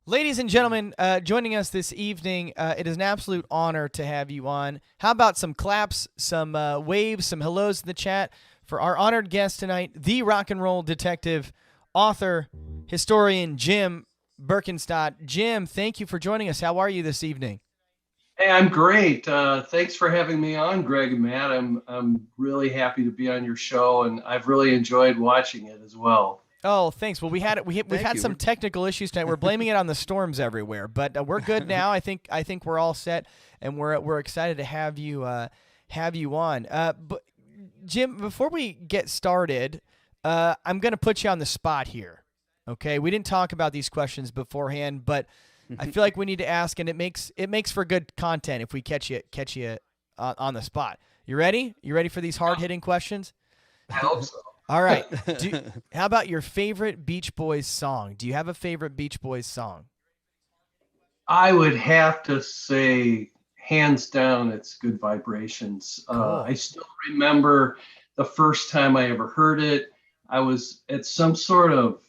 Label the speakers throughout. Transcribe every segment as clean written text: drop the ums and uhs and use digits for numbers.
Speaker 1: Ladies and gentlemen, joining us this evening, it is an absolute honor to have you on. How about some claps, some waves, some hellos in the chat for our honored guest tonight, the rock and roll detective, author, historian, Jim Berkanstadt. Jim, thank you for joining us. How are you this evening?
Speaker 2: Hey, I'm great. Thanks for having me on, Greg and Matt. I'm really happy to be on your show, and I've really enjoyed watching it as well.
Speaker 1: Oh, thanks. Well, we've
Speaker 3: Thank
Speaker 1: had
Speaker 3: you.
Speaker 1: some technical issues tonight. We're blaming it on the storms everywhere, but we're good now. I think we're all set, and we're excited to have you on. But Jim, before we get started, I'm going to put you on the spot here. Okay, we didn't talk about these questions beforehand, but I feel like we need to ask, and it makes for good content if we catch you on the spot. You ready? You ready for these hard hitting questions?
Speaker 2: I hope so.
Speaker 1: All right. How about your favorite Beach Boys song? Do you have a favorite Beach Boys song?
Speaker 2: I would have to say, hands down, it's Good Vibrations.
Speaker 1: Cool.
Speaker 2: I still remember the first time I ever heard it. I was at some sort of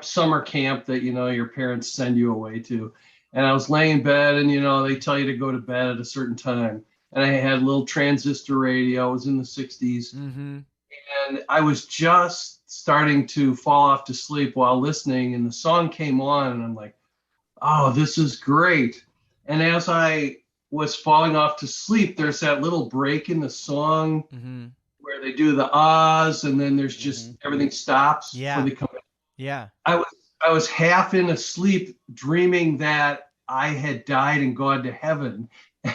Speaker 2: summer camp that, your parents send you away to. And I was laying in bed and, they tell you to go to bed at a certain time. And I had a little transistor radio. I was in the 60s.
Speaker 1: Mm-hmm.
Speaker 2: And I was just starting to fall off to sleep while listening. And the song came on and I'm like, oh, this is great. And as I was falling off to sleep, there's that little break in the song
Speaker 1: Mm-hmm.
Speaker 2: where they do the ahs and then there's just everything stops
Speaker 1: Yeah.
Speaker 2: before they come back.
Speaker 1: Yeah.
Speaker 2: I was half in asleep dreaming that I had died and gone to heaven.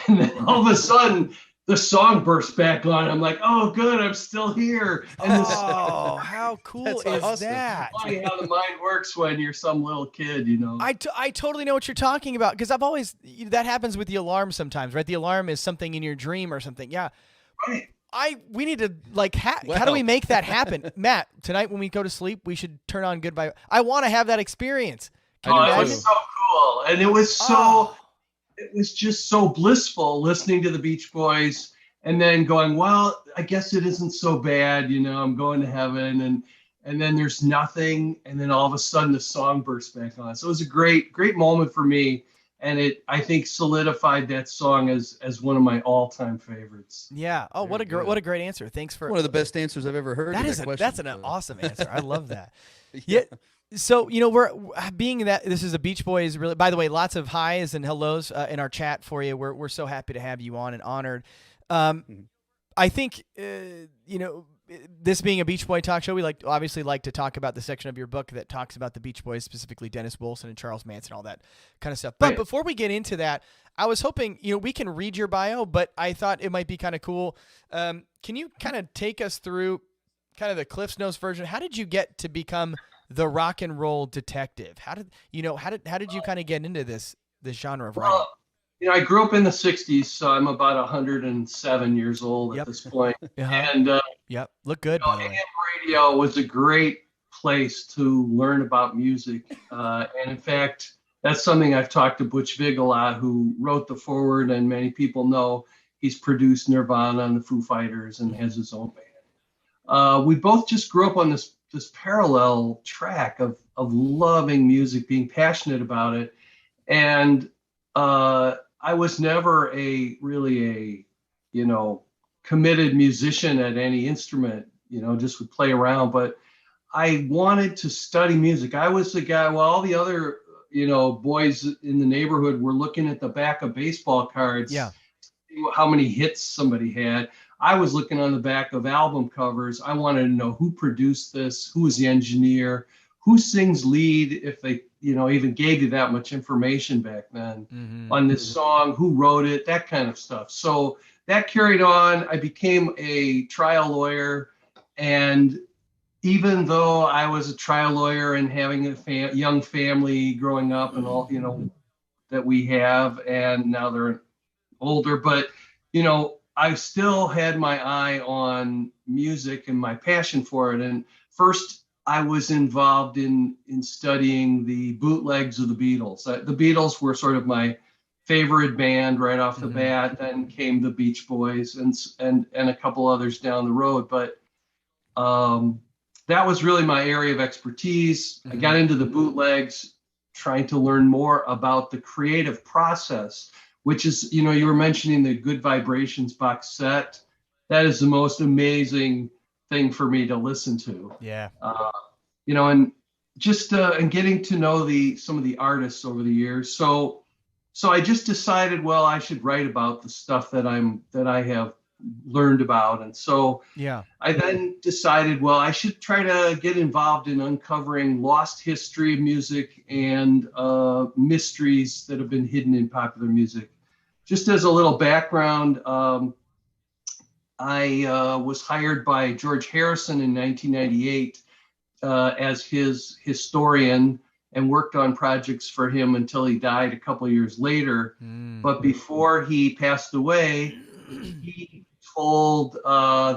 Speaker 2: And then all of a sudden the song burst back on. I'm like, oh, good, I'm still here. And
Speaker 1: Oh, how cool
Speaker 3: That's
Speaker 1: is
Speaker 3: awesome.
Speaker 1: that?
Speaker 2: funny how the mind works when you're some little kid,
Speaker 1: I totally know what you're talking about because I've always that happens with the alarm sometimes, right? The alarm is something in your dream or something. Yeah.
Speaker 2: Right.
Speaker 1: We need to how do
Speaker 3: Well.
Speaker 1: we make that happen? Matt, tonight when we go to sleep, we should turn on Good Vibe. I want to have that experience. Can you
Speaker 2: Oh, it
Speaker 1: imagine?
Speaker 2: was so cool. And it was
Speaker 1: Oh.
Speaker 2: it was just so blissful listening to the Beach Boys and then going, well, I guess it isn't so bad, I'm going to heaven and then there's nothing and then all of a sudden the song bursts back on. So it was a great moment for me and it I think solidified that song as one of my all-time favorites.
Speaker 1: Yeah. Oh, what a
Speaker 3: Very good.
Speaker 1: what a great answer. Thanks for
Speaker 3: One of the best answers I've ever heard.
Speaker 1: that
Speaker 3: to
Speaker 1: is
Speaker 3: that question.
Speaker 1: that's an awesome answer. I love that.
Speaker 3: Yeah.
Speaker 1: So, we're being that this is a Beach Boys really, by the way, lots of highs and hellos in our chat for you. We're so happy to have you on and honored. I think, this being a Beach Boy talk show, we obviously like to talk about the section of your book that talks about the Beach Boys, specifically Dennis Wilson and Charles Manson, all that kind of stuff. But
Speaker 2: Right.
Speaker 1: before we get into that, I was hoping, we can read your bio, but I thought it might be kind of cool. Can you kind of take us through kind of the Cliff's Notes version? How did you get to become the rock and roll detective? How did you kind of get into this genre of writing?
Speaker 2: Well, I grew up in the 60s, so I'm about 107 years old
Speaker 1: Yep.
Speaker 2: at this point.
Speaker 1: Uh-huh.
Speaker 2: And
Speaker 1: Yep. Look good, by the
Speaker 2: AM
Speaker 1: way.
Speaker 2: radio was a great place to learn about music. And in fact, that's something I've talked to Butch Vig a lot, who wrote the foreword, and many people know he's produced Nirvana and the Foo Fighters and has his own band. We both just grew up on this parallel track of loving music, being passionate about it. And I was never really a committed musician at any instrument, just would play around. But I wanted to study music. I was the guy, while all the other, boys in the neighborhood were looking at the back of baseball cards,
Speaker 1: Yeah.
Speaker 2: how many hits somebody had. I was looking on the back of album covers. I wanted to know who produced this, who was the engineer, who sings lead, if they, even gave you that much information back then
Speaker 1: Mm-hmm.
Speaker 2: on this song, who wrote it, that kind of stuff. So that carried on. I became a trial lawyer. And even though I was a trial lawyer and having a young family growing up and all, that we have, and now they're older, but, I still had my eye on music and my passion for it. And first, I was involved in studying the bootlegs of the Beatles. The Beatles were sort of my favorite band right off the bat. Then came the Beach Boys and a couple others down the road. But that was really my area of expertise. I got into the bootlegs, trying to learn more about the creative process, which is, you know, you were mentioning the Good Vibrations box set. That is the most amazing thing for me to listen to.
Speaker 1: Yeah.
Speaker 2: You know, and just and getting to know some of the artists over the years. So I just decided, well, I should write about the stuff that I have learned about. And so
Speaker 1: Yeah.
Speaker 2: I then decided, well, I should try to get involved in uncovering lost history of music and mysteries that have been hidden in popular music. Just as a little background, I was hired by George Harrison in 1998 as his historian, and worked on projects for him until he died a couple of years later. But before he passed away, he told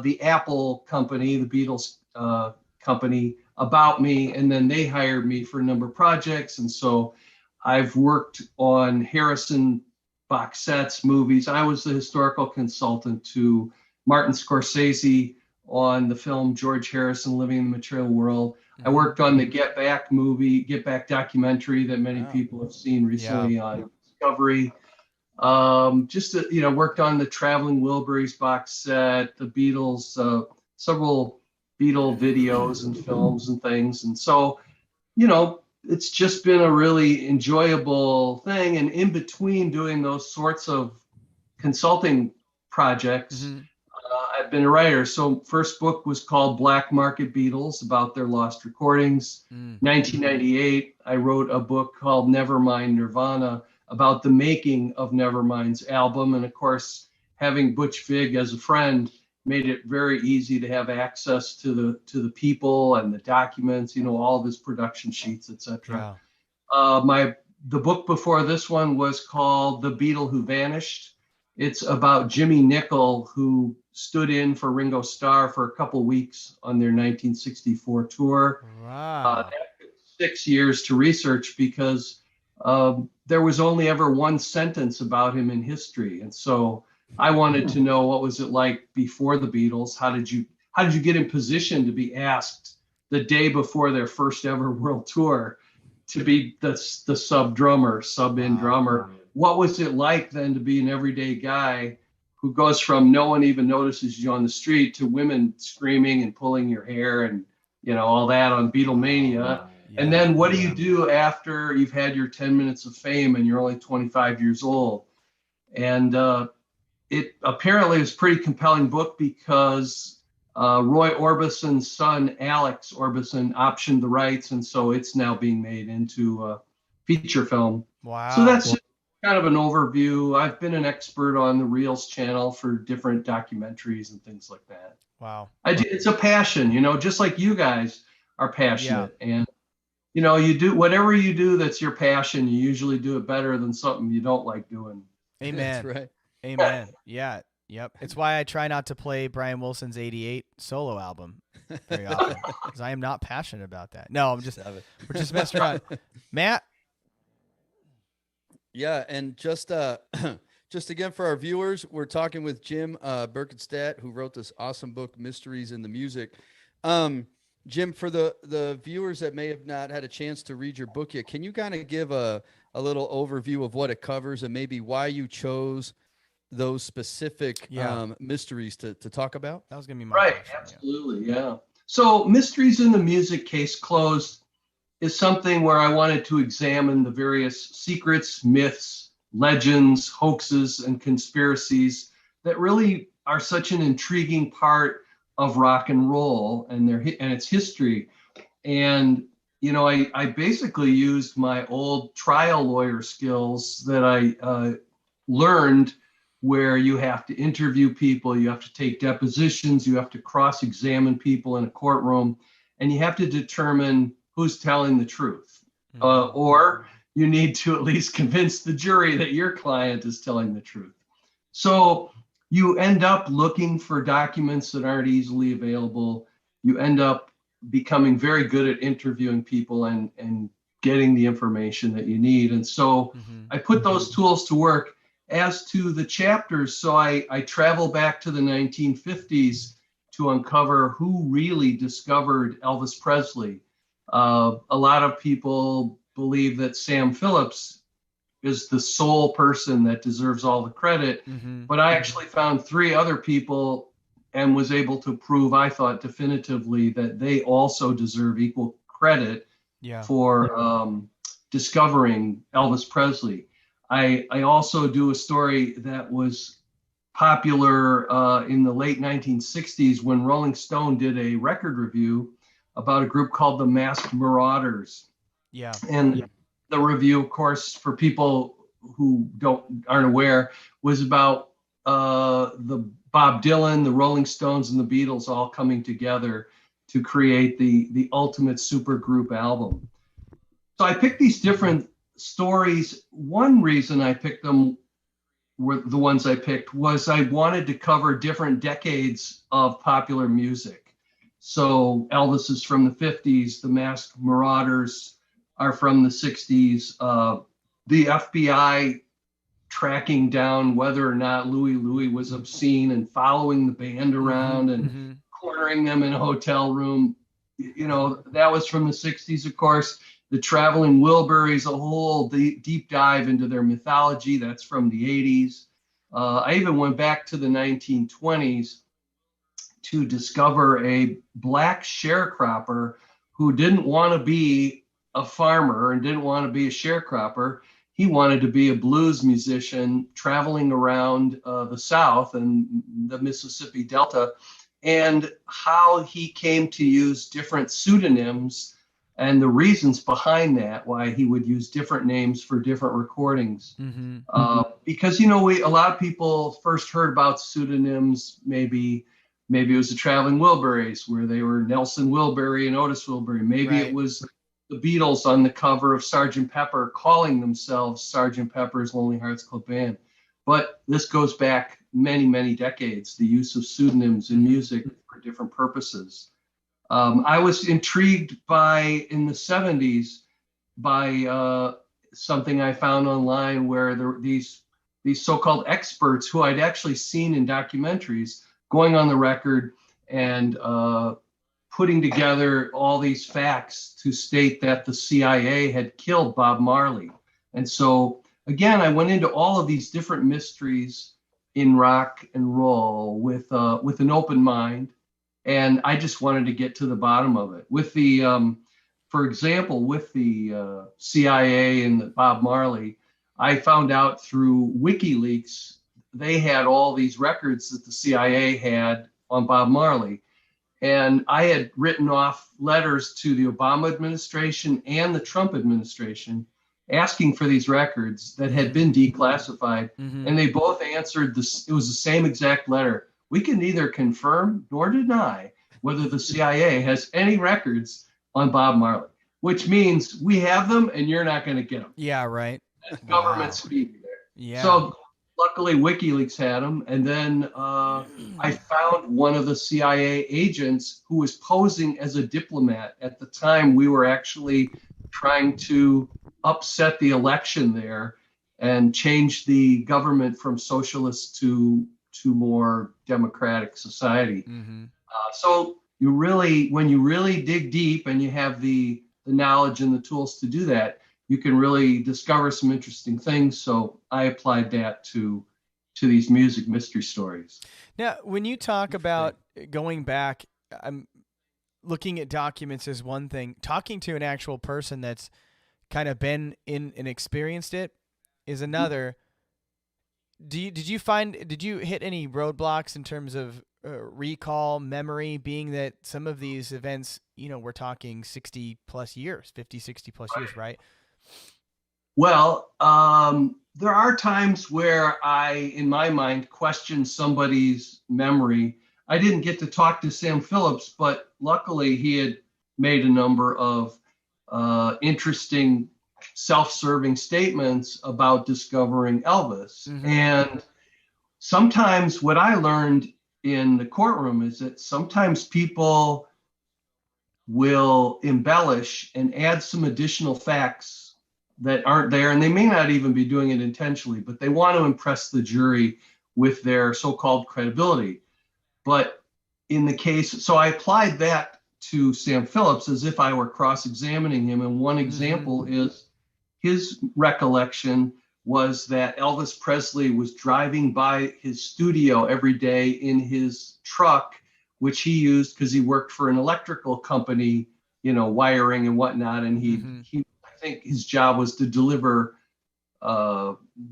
Speaker 2: the Apple company, the Beatles company, about me, and then they hired me for a number of projects. And so I've worked on Harrison box sets, movies. I was the historical consultant to Martin Scorsese on the film George Harrison, Living in the Material World. I worked on the Get Back documentary that many people have seen recently on Discovery. Worked on the Traveling Wilburys box set, the Beatles, several Beatle videos and films and things. And so, you know, it's just been a really enjoyable thing. And in between doing those sorts of consulting projects, I've been a writer. So first book was called Black Market Beatles, about their lost recordings. 1998, I wrote a book called Nevermind Nirvana, about the making of Nevermind's album. And of course, having Butch Vig as a friend made it very easy to have access to the people and the documents, you know, all of his production sheets, etc. The book before this one was called The Beatle Who Vanished. It's about Jimmy Nicol, who stood in for Ringo Starr for a couple of weeks on their 1964 tour.
Speaker 1: Wow.
Speaker 2: That took 6 years to research because there was only ever one sentence about him in history. And so I wanted to know, what was it like before the Beatles? How did you get in position to be asked the day before their first ever world tour to be the sub-in drummer? What was it like then to be an everyday guy who goes from no one even notices you on the street to women screaming and pulling your hair and, you know, all that on Beatlemania? And then what do you do after you've had your 10 minutes of fame and you're only 25 years old? And it apparently is a pretty compelling book because Roy Orbison's son, Alex Orbison, optioned the rights. And so it's now being made into a feature film.
Speaker 1: Wow.
Speaker 2: So that's just kind of an overview. I've been an expert on the Reels channel for different documentaries and things like that.
Speaker 1: Wow.
Speaker 2: It's a passion, you know, just like you guys are passionate. And, you know, you do whatever you do that's your passion, you usually do it better than something you don't like doing.
Speaker 1: Amen.
Speaker 3: That's right.
Speaker 1: Amen. Yeah. Yep. It's why I try not to play Brian Wilson's 88 solo album very often, because I am not passionate about that. No, we're just messing around. Matt?
Speaker 3: Yeah, and just again for our viewers, we're talking with Jim Berkanstadt, who wrote this awesome book, Mysteries in the Music. Jim, for the viewers that may have not had a chance to read your book yet, can you kind of give a little overview of what it covers and maybe why you chose those specific mysteries to talk about?
Speaker 1: That was going to be my
Speaker 2: question. Absolutely, yeah. So Mysteries in the Music, Case Closed, is something where I wanted to examine the various secrets, myths, legends, hoaxes, and conspiracies that really are such an intriguing part of rock and roll and its history. And, you know, I basically used my old trial lawyer skills that I learned, where you have to interview people, you have to take depositions, you have to cross-examine people in a courtroom, and you have to determine who's telling the truth. Or you need to at least convince the jury that your client is telling the truth. So you end up looking for documents that aren't easily available. You end up becoming very good at interviewing people and getting the information that you need. And so I put those tools to work. As to the chapters, so I travel back to the 1950s to uncover who really discovered Elvis Presley. A lot of people believe that Sam Phillips is the sole person that deserves all the credit.
Speaker 1: Mm-hmm.
Speaker 2: But I actually found 3 other people and was able to prove, I thought definitively, that they also deserve equal credit for discovering Elvis Presley. I also do a story that was popular in the late 1960s when Rolling Stone did a record review about a group called the Masked Marauders.
Speaker 1: Yeah.
Speaker 2: And the review, of course, for people who aren't aware, was about the Bob Dylan, the Rolling Stones, and the Beatles all coming together to create the ultimate supergroup album. So I picked these different stories. One reason I picked them, were the ones I picked, was I wanted to cover different decades of popular music. So Elvis is from the 50s, the Masked Marauders are from the 60s. The FBI tracking down whether or not Louie Louie was obscene and following the band around and cornering them in a hotel room. You know, that was from the 60s, of course. The Traveling Wilburys, a whole deep dive into their mythology. That's from the 80s. I even went back to the 1920s to discover a black sharecropper who didn't want to be a farmer and didn't want to be a sharecropper. He wanted to be a blues musician traveling around the South and the Mississippi Delta, and how he came to use different pseudonyms and the reasons behind that, why he would use different names for different recordings. Because, you know, a lot of people first heard about pseudonyms, maybe it was the Traveling Wilburys, where they were Nelson Wilbury and Otis Wilbury. Maybe it was the Beatles on the cover of Sgt. Pepper calling themselves Sgt. Pepper's Lonely Hearts Club Band. But this goes back many, many decades, the use of pseudonyms in music for different purposes. I was intrigued in the 70s by something I found online where these so-called experts who I'd actually seen in documentaries going on the record and putting together all these facts to state that the CIA had killed Bob Marley. And so, again, I went into all of these different mysteries in rock and roll with an open mind. And I just wanted to get to the bottom of it. With for example, with the CIA and the Bob Marley, I found out through WikiLeaks, they had all these records that the CIA had on Bob Marley. And I had written off letters to the Obama administration and the Trump administration asking for these records that had been declassified. And they both answered this. It was the same exact letter. We can neither confirm nor deny whether the CIA has any records on Bob Marley, which means we have them and you're not going to get them.
Speaker 1: Yeah, right.
Speaker 2: That's government speak there.
Speaker 1: Yeah.
Speaker 2: So luckily WikiLeaks had them. And then I found one of the CIA agents who was posing as a diplomat. At the time, we were actually trying to upset the election there and change the government from socialist to more democratic society. So when you really dig deep and you have the knowledge and the tools to do that, you can really discover some interesting things. So I applied that to these music mystery stories.
Speaker 1: Now, when you talk about going back, I'm looking at documents is one thing. Talking to an actual person that's kind of been in and experienced it is another. Did you hit any roadblocks in terms of recall, memory, being that some of these events, you know, we're talking 60 plus years, 50, 60 plus years, right?
Speaker 2: Well, there are times where I, in my mind, question somebody's memory. I didn't get to talk to Sam Phillips, but luckily he had made a number of interesting self-serving statements about discovering Elvis. And sometimes what I learned in the courtroom is that sometimes people will embellish and add some additional facts that aren't there, and they may not even be doing it intentionally, but they want to impress the jury with their so-called credibility. But in the case, so I applied that to Sam Phillips as if I were cross-examining him. And one example is his recollection was that Elvis Presley was driving by his studio every day in his truck, which he used because he worked for an electrical company, wiring and whatnot. And I think his job was to deliver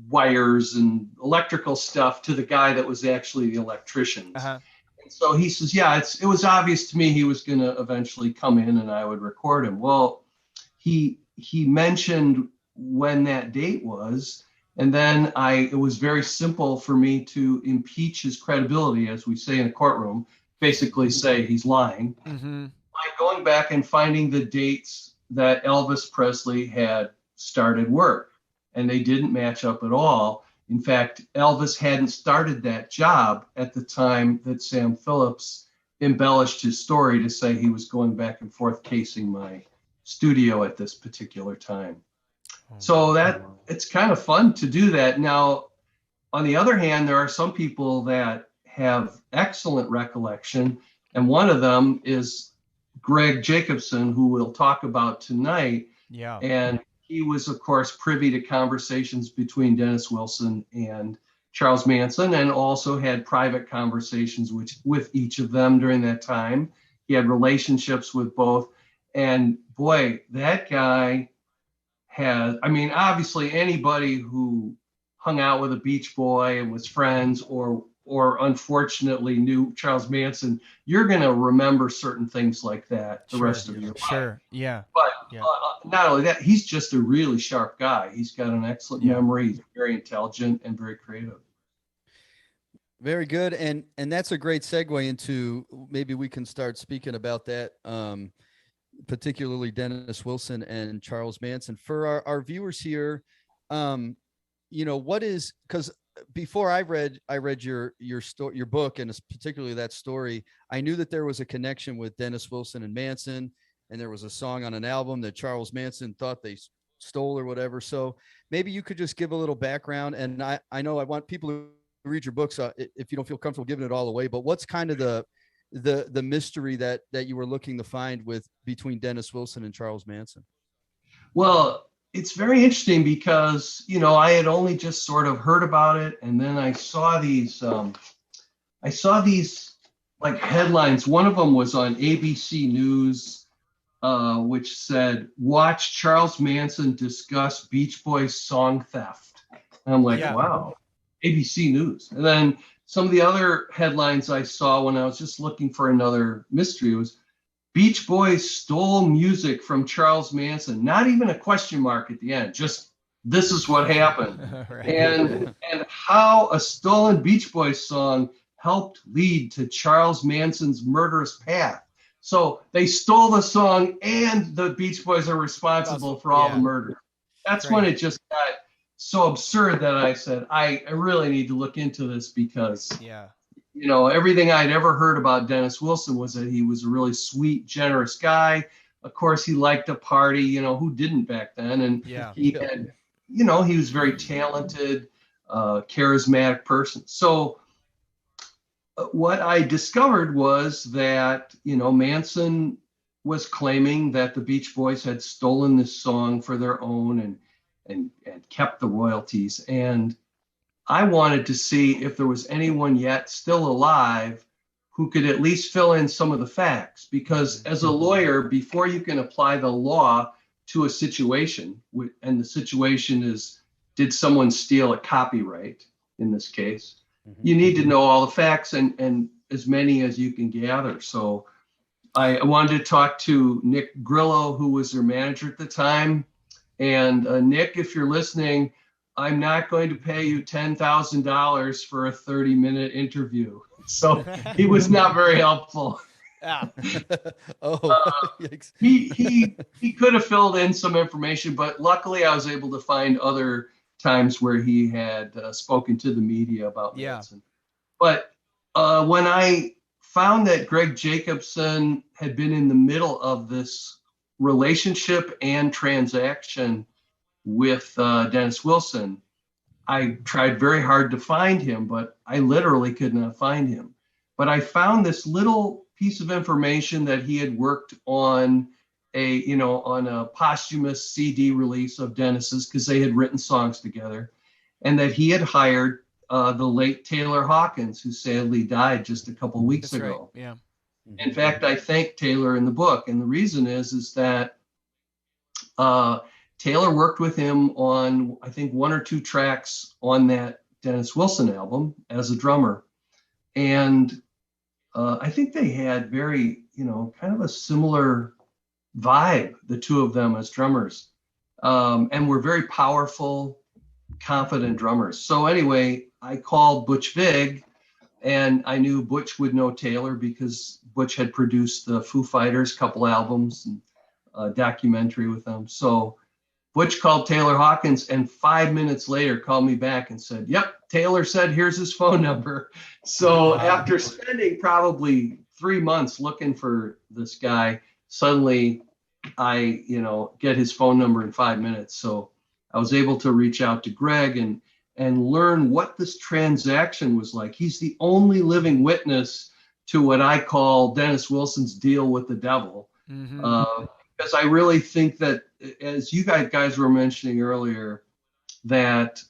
Speaker 2: wires and electrical stuff to the guy that was actually the electrician. And so he says, yeah, it was obvious to me he was going to eventually come in and I would record him. Well, he mentioned when that date was, and then it was very simple for me to impeach his credibility, as we say in a courtroom, basically say he's lying, by going back and finding the dates that Elvis Presley had started work. And they didn't match up at all. In fact, Elvis hadn't started that job at the time that Sam Phillips embellished his story to say he was going back and forth casing my studio at this particular time. So it's kind of fun to do that. Now, on the other hand, there are some people that have excellent recollection. And one of them is Greg Jacobson, who we'll talk about tonight.
Speaker 1: Yeah.
Speaker 2: And he was, of course, privy to conversations between Dennis Wilson and Charles Manson, and also had private conversations with each of them during that time. He had relationships with both. And boy, that guy obviously anybody who hung out with a Beach Boy and was friends or unfortunately knew Charles Manson, you're going to remember certain things like that the rest of your life.
Speaker 1: Sure, yeah.
Speaker 2: But not only that, he's just a really sharp guy. He's got an excellent memory. He's very intelligent and very creative.
Speaker 3: Very good. And that's a great segue into, maybe we can start speaking about that, particularly Dennis Wilson and Charles Manson. For our viewers here, what is, because before I read your book, and particularly that story, I knew that there was a connection with Dennis Wilson and Manson, and there was a song on an album that Charles Manson thought they stole or whatever. So maybe you could just give a little background. And I know I want people to read your books if you don't feel comfortable giving it all away, but what's kind of the mystery that you were looking to find between Dennis Wilson and Charles Manson?
Speaker 2: Well, it's very interesting because, I had only just sort of heard about it. And then I saw these like headlines. One of them was on ABC News, which said, "Watch Charles Manson discuss Beach Boys song theft." And I'm like, wow, ABC News. And then some of the other headlines I saw when I was just looking for another mystery was, "Beach Boys stole music from Charles Manson." Not even a question mark at the end, just this is what happened. Right. And how a stolen Beach Boys song helped lead to Charles Manson's murderous path. So they stole the song and the Beach Boys are responsible for all the murder. That's when it just got so absurd that I said, I really need to look into this because everything I'd ever heard about Dennis Wilson was that he was a really sweet, generous guy. Of course, he liked to party, who didn't back then? And he had, he was very talented, charismatic person. So what I discovered was that, Manson was claiming that the Beach Boys had stolen this song for their own and kept the royalties. And I wanted to see if there was anyone yet still alive who could at least fill in some of the facts. Because as a lawyer, before you can apply the law to a situation, and the situation is, did someone steal a copyright in this case, you need to know all the facts and as many as you can gather. So I wanted to talk to Nick Grillo, who was their manager at the time. And Nick, if you're listening, I'm not going to pay you $10,000 for a 30-minute interview. So he was not very helpful. He could have filled in some information, but luckily I was able to find other times where he had spoken to the media about Manson. But when I found that Greg Jacobson had been in the middle of this relationship and transaction with Dennis Wilson, I tried very hard to find him, but I literally could not find him. But I found this little piece of information that he had worked on on a posthumous CD release of Dennis's, because they had written songs together, and that he had hired the late Taylor Hawkins, who sadly died just a couple weeks ago.
Speaker 1: Right. Yeah.
Speaker 2: In fact, I thank Taylor in the book, and the reason is that Taylor worked with him on, I think, 1 or 2 tracks on that Dennis Wilson album as a drummer. And I think they had very, kind of a similar vibe, the two of them as drummers, and were very powerful, confident drummers. So anyway, I called Butch Vig, and I knew Butch would know Taylor because Butch had produced the Foo Fighters couple albums and a documentary with them. So Butch called Taylor Hawkins, and 5 minutes later called me back and said, "Yep, Taylor said, here's his phone number." So after spending probably 3 months looking for this guy, suddenly I, get his phone number in 5 minutes. So I was able to reach out to Greg and learn what this transaction was like. He's the only living witness to what I call Dennis Wilson's deal with the devil. Mm-hmm. Because I really think that, as you guys were mentioning earlier, that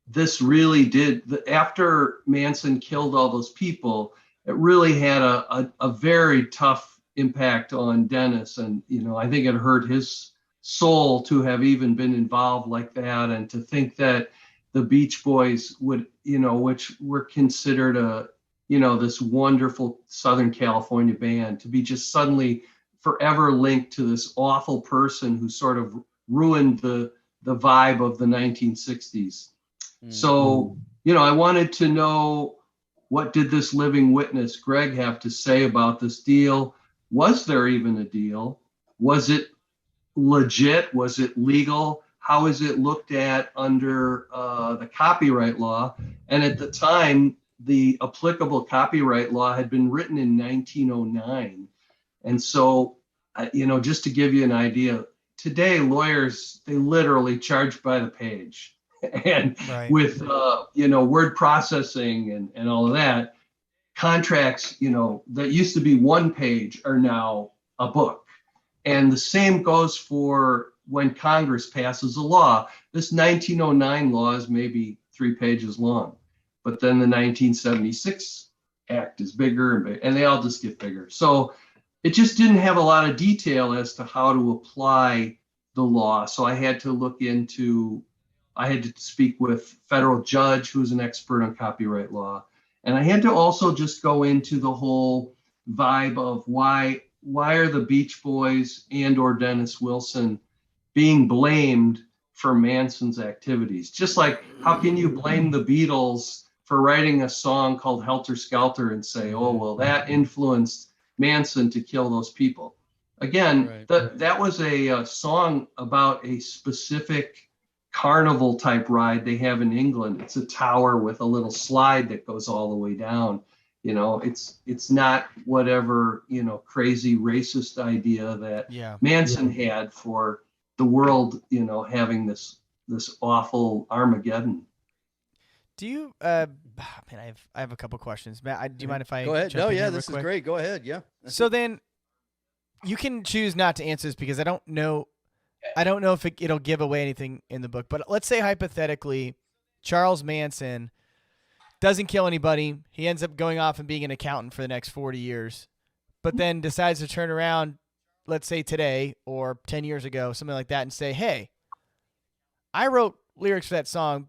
Speaker 2: this really did, after Manson killed all those people, it really had a very tough impact on Dennis. And, I think it hurt his soul to have even been involved like that, and to think that the Beach Boys would, which were considered this wonderful Southern California band, to be just suddenly forever linked to this awful person who sort of ruined the vibe of the 1960s. Mm-hmm. So, I wanted to know, what did this living witness, Greg, have to say about this deal? Was there even a deal? Was it legit? Was it legal? How is it looked at under the copyright law? And at the time, the applicable copyright law had been written in 1909. And so, just to give you an idea, today lawyers, they literally charge by the page. And right. With, word processing and all of that, contracts, that used to be 1 page are now a book. And the same goes for when Congress passes a law. This 1909 law is maybe 3 pages long, but then the 1976 Act is bigger and bigger, and they all just get bigger. So it just didn't have a lot of detail as to how to apply the law. So I had to speak with federal judge who's an expert on copyright law. And I had to also just go into the whole vibe of why are the Beach Boys and or Dennis Wilson being blamed for Manson's activities? Just like, how can you blame the Beatles for writing a song called Helter Skelter and say, oh, well, that influenced Manson to kill those people? Again, right. That was a song about a specific carnival type ride they have in England. It's a tower with a little slide that goes all the way down. It's not whatever, crazy racist idea that Manson had for the world, having this awful Armageddon.
Speaker 1: Do you, man, I have a couple questions. Matt, do you mind if I
Speaker 3: go ahead?
Speaker 1: Jump
Speaker 3: No,
Speaker 1: in
Speaker 3: yeah,
Speaker 1: here
Speaker 3: this
Speaker 1: real quick?
Speaker 3: Is great. Go ahead. Yeah.
Speaker 1: So then you can choose not to answer this because I don't know if it'll give away anything in the book, but let's say hypothetically, Charles Manson doesn't kill anybody. He ends up going off and being an accountant for the next 40 years, but then decides to turn around, let's say today or 10 years ago, something like that, and say, hey, I wrote lyrics for that song.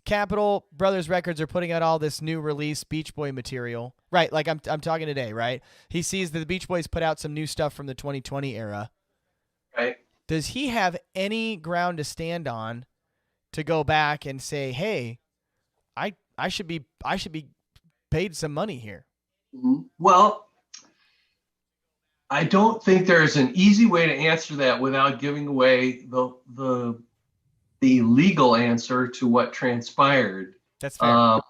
Speaker 1: Capitol Brothers Records are putting out all this new release Beach Boy material. Right, like I'm talking today, right? He sees that the Beach Boys put out some new stuff from the 2020 era.
Speaker 2: Right.
Speaker 1: Does he have any ground to stand on to go back and say, hey, I should be paid some money here?
Speaker 2: Mm-hmm. Well, I don't think there's an easy way to answer that without giving away the legal answer to what transpired.
Speaker 1: That's fair.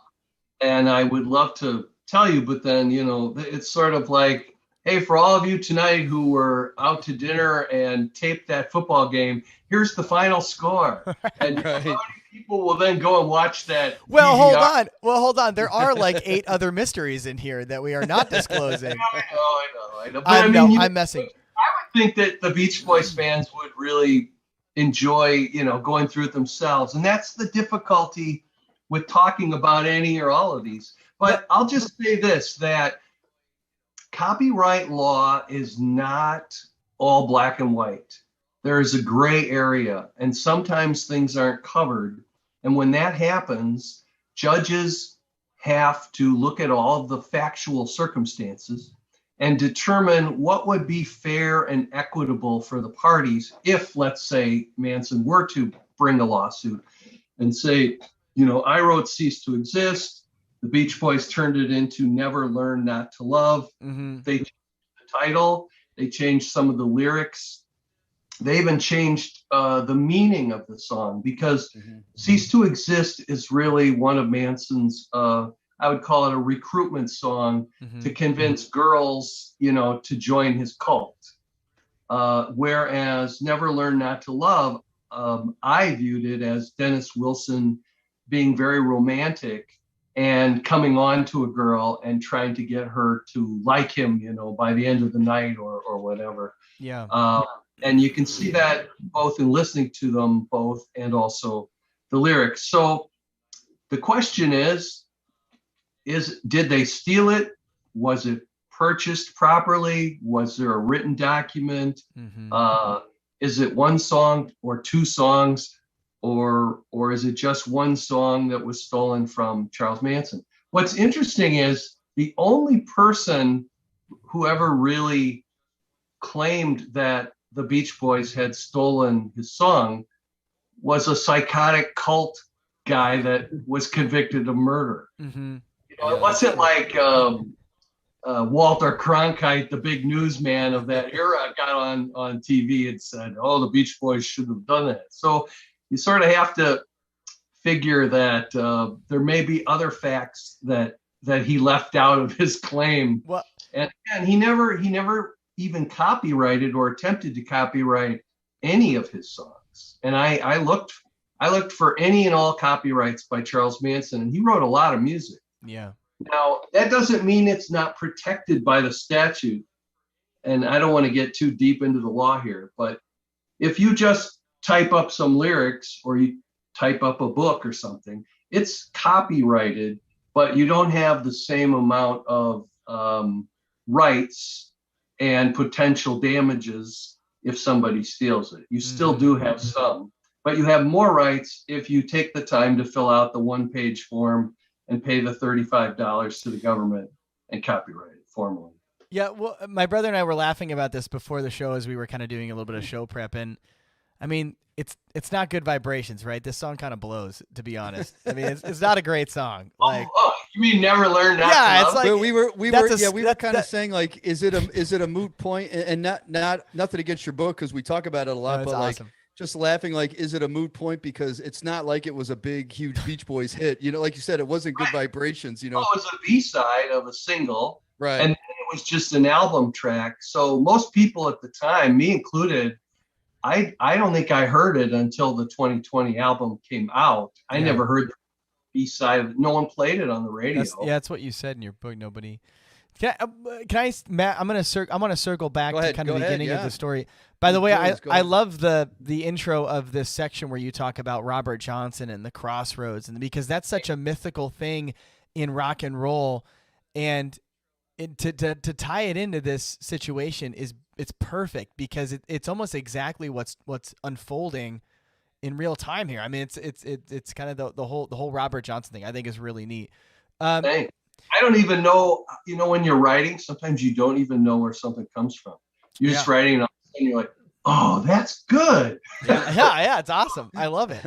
Speaker 2: And I would love to tell you, but then, it's sort of like, hey, for all of you tonight who were out to dinner and taped that football game, here's the final score. And how
Speaker 3: Right.
Speaker 2: many people will then go and watch that
Speaker 1: Well,
Speaker 2: DVR?
Speaker 1: hold on. There are like 8 other mysteries in here that we are not disclosing.
Speaker 2: I know. But I mean,
Speaker 1: I'm messing.
Speaker 2: I think that the Beach Boys fans would really enjoy, going through it themselves. And that's the difficulty with talking about any or all of these. But I'll just say this, that copyright law is not all black and white. There is a gray area, and sometimes things aren't covered. And when that happens, judges have to look at all of the factual circumstances and determine what would be fair and equitable for the parties if, let's say, Manson were to bring a lawsuit and say, I wrote Cease to Exist. The Beach Boys turned it into Never Learn Not to Love.
Speaker 1: Mm-hmm.
Speaker 2: They changed the title. They changed some of the lyrics. They even changed the meaning of the song because Cease to Exist is really one of Manson's, I would call it a recruitment song to convince girls, to join his cult. Whereas Never Learn Not to Love, I viewed it as Dennis Wilson being very romantic and coming on to a girl and trying to get her to like him, by the end of the night or whatever.
Speaker 1: Yeah.
Speaker 2: And you can see that both in listening to them both and also the lyrics. So the question is did they steal it? Was it purchased properly? Was there a written document? Is it one song or two songs? Or is it just one song that was stolen from Charles Manson? What's interesting is the only person who ever really claimed that the Beach Boys had stolen his song was a psychotic cult guy that was convicted of murder. It wasn't like Walter Cronkite, the big newsman of that era, got on TV and said, "Oh, the Beach Boys shouldn't have done that." So you sort of have to figure that there may be other facts that he left out of his claim.
Speaker 1: Well,
Speaker 2: and he never even copyrighted or attempted to copyright any of his songs. And I looked for any and all copyrights by Charles Manson, and he wrote a lot of music.
Speaker 1: Yeah.
Speaker 2: Now, that doesn't mean it's not protected by the statute. And I don't want to get too deep into the law here, but if you just type up some lyrics or you type up a book or something, it's copyrighted, but you don't have the same amount of rights and potential damages if somebody steals it. You still do have some, but you have more rights if you take the time to fill out the one-page form and pay the $35 to the government and copyright it formally.
Speaker 1: Yeah, well, my brother and I were laughing about this before the show as we were kind of doing a little bit of show prep, and I mean, it's not good vibrations, right? This song kind of blows, to be honest. I mean, it's not a great song. Like,
Speaker 2: you mean Never Learn Not to
Speaker 1: yeah,
Speaker 2: Love?
Speaker 1: it's like
Speaker 3: But we were kind of
Speaker 1: that-
Speaker 3: saying like, is it a moot point? And not nothing against your book because we talk about it a lot,
Speaker 1: No,
Speaker 3: but
Speaker 1: it's
Speaker 3: like
Speaker 1: awesome.
Speaker 3: just laughing like, is it a moot point because it's not like it was a big huge Beach Boys hit. Like you said, it wasn't good vibrations.
Speaker 2: Well, it was a B-side of a single,
Speaker 3: Right.
Speaker 2: and it was just an album track. So most people at the time, me included, I don't think I heard it until the 2020 album came out. I never heard the B-side. No one played it on the radio.
Speaker 1: That's what you said in your book. Nobody. Can I, Matt? I'm gonna circle back to kind of the beginning of the story. By the way, I love the intro of this section where you talk about Robert Johnson and the Crossroads, and because that's such a mythical thing in rock and roll, and to tie it into this situation it's perfect because it's almost exactly what's unfolding in real time here. I mean, it's kind of the whole Robert Johnson thing I think is really neat.
Speaker 2: Thanks. I don't even know, when you're writing, sometimes you don't even know where something comes from. You're just writing and you're like, oh, that's good.
Speaker 1: Yeah, it's awesome. I love it.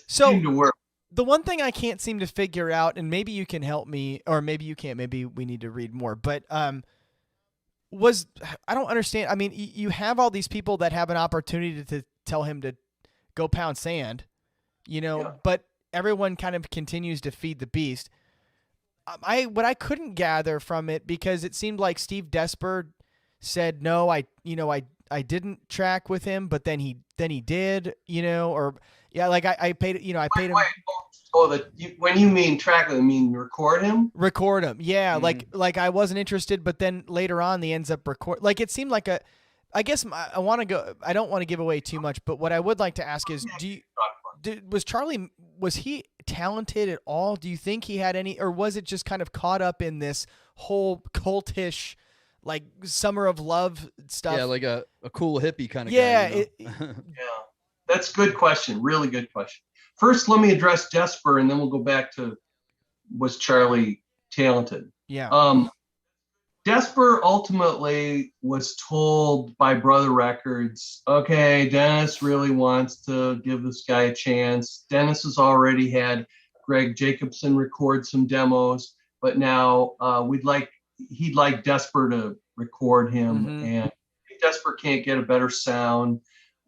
Speaker 1: So
Speaker 2: to work.
Speaker 1: The one thing I can't seem to figure out, and maybe you can help me, or maybe you can't, maybe we need to read more, but I don't understand. I mean, you have all these people that have an opportunity to tell him to go pound sand, but everyone kind of continues to feed the beast. what I couldn't gather from it, because it seemed like Steve Desper said no, I didn't track with him, but then he did, or yeah, like I paid, I paid him.
Speaker 2: When you mean track, I mean record him.
Speaker 1: Record him, yeah.
Speaker 3: Mm-hmm.
Speaker 1: Like I wasn't interested, but then later on, he ends up record. Like it seemed like a. I guess I want to go. I don't want to give away too much, but what I would like to ask is, was Charlie, was he talented at all? Do you think he had any, or was it just kind of caught up in this whole cultish, like Summer of Love stuff?
Speaker 3: Yeah, like a cool hippie kind of
Speaker 1: yeah,
Speaker 3: guy.
Speaker 2: Yeah, that's a good question. Really good question. First, let me address Desper, and then we'll go back to, was Charlie talented?
Speaker 1: Yeah.
Speaker 2: Desper ultimately was told by Brother Records, okay, Dennis really wants to give this guy a chance. Dennis has already had Greg Jacobson record some demos, but now he'd like Desper to record him,
Speaker 1: Mm-hmm.
Speaker 2: and Desper can't get a better sound.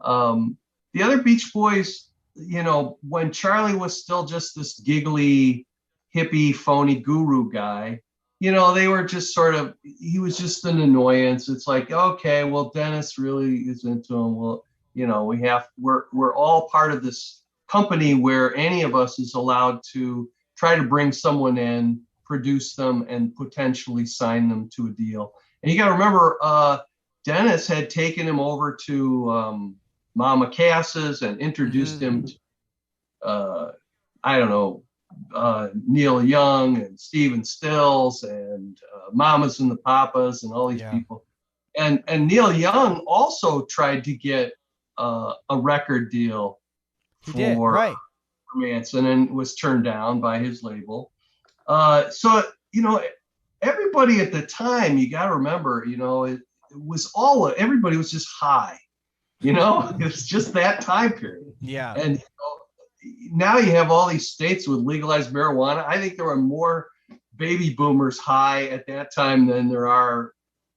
Speaker 2: The other Beach Boys, when Charlie was still just this giggly, hippie, phony guru guy, they were just he was just an annoyance. It's like, okay, well, Dennis really is into him. Well, we're all part of this company where any of us is allowed to try to bring someone in, produce them, and potentially sign them to a deal. And you got to remember, Dennis had taken him over to Mama Cass's and introduced him to, I don't know, Neil Young and Stephen Stills and Mamas and the Papas and all these people. And Neil Young also tried to get a record deal for Manson and was turned down by his label. So, everybody at the time, you got to remember, it was everybody was just high, it was just that time period.
Speaker 1: Yeah.
Speaker 2: And now you have all these states with legalized marijuana. I think there were more baby boomers high at that time than there are